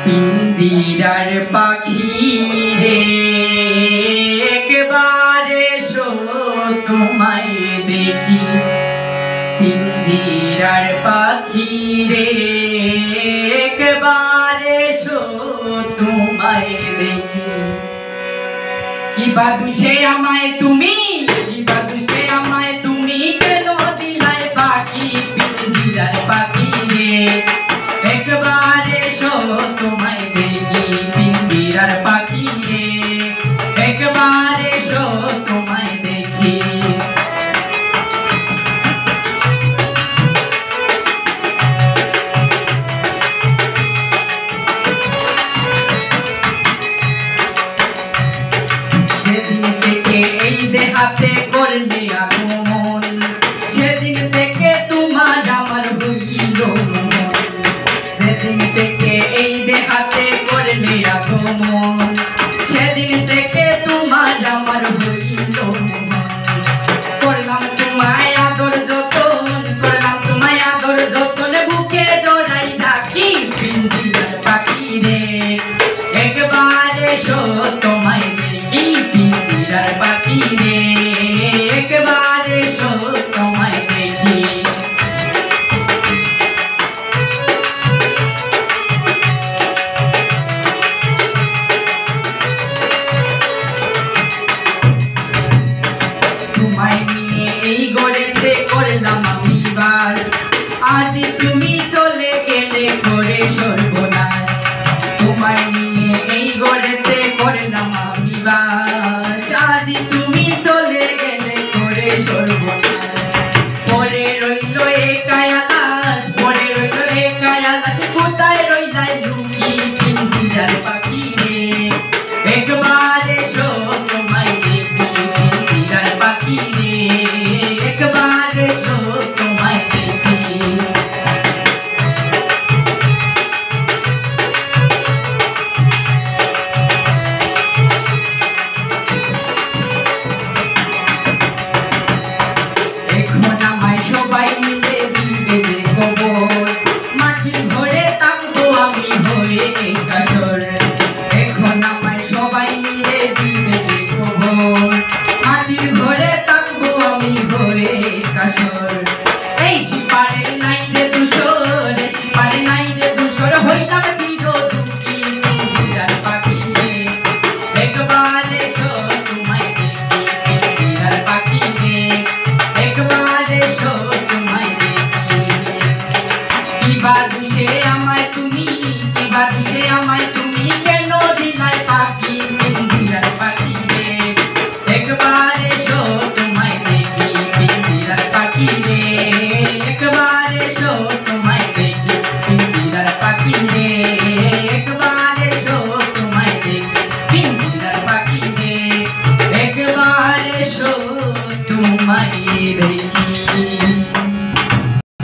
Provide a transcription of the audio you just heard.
পিঞ্জিরার পাখি রে একবার এসো তোমায় দেখি। পিঞ্জিরার পাখি রে একবার এসো তোমায় দেখি। কি বাদুষে আমায় তুমি, কি বাদুষে আমায় তুমি, কেন দিলাই পাখি। পিঞ্জিরার পাখি রে একবার এসো তোমায় দেখি। পিঞ্জিরার পাখি রে একবার এসো তোমায় দেখি। সেদিন থেকে এই দেহাতে করলে আগমন, সেদিন থেকে তোমার আমার হইল মন। সেদিন থেকে এই দেহাতে করলে আগমন, সেদিন থেকে তোমার আমার হইল মন। করলাম তোমায় আদর যতন, করলাম তোমায় আদর যতন, বুকে জড়াই রাখি। পিঞ্জিরার পাখি রে একবার এসো তোমায় দেখি। পিঞ্জিরার পাখি রে একবার এসো তোমায় দেখি। তোমায় নিয়ে এই গড়েতে করলাম আমি বাস, আজ তুমি চলে গেলে করে সর্বনাশ। তোমায় নিয়ে এই গড়েতে করলাম আমি বাস, আজ তুমি চলে গেলে করে সর্বনাশ। পরে রইল একাই আলাস, পরে রইল একাই আলাস, কোথায় রইলাই লুকি। পিঞ্জিরার পাখি রে একবার এসো তোমায় দেখি। পিঞ্জিরার পাখি রে একবার এসো তোমায় দেখি। এখন আমায় সবাই মিলে দিবে যে খবর, মাটির ঘরে থাকবো আমি হয়ে কাসর। এখন আমায় সবাই মিলে দিবে যে খবর, মাটির ঘরে থাকবো আমি হয়ে কাসর। এই সিপারের নাই রে দুশোর, সিপারে নাই রে দুশোর, হইলাম চির দুঃখী। পিঞ্জিরার পাখি রে একবার এসো তোমায় দেখি। পিঞ্জিরার পাখি রে একবার এসো তোমায় দেখি। কি বাদুষে আমায় তুমি, কি বাদুষে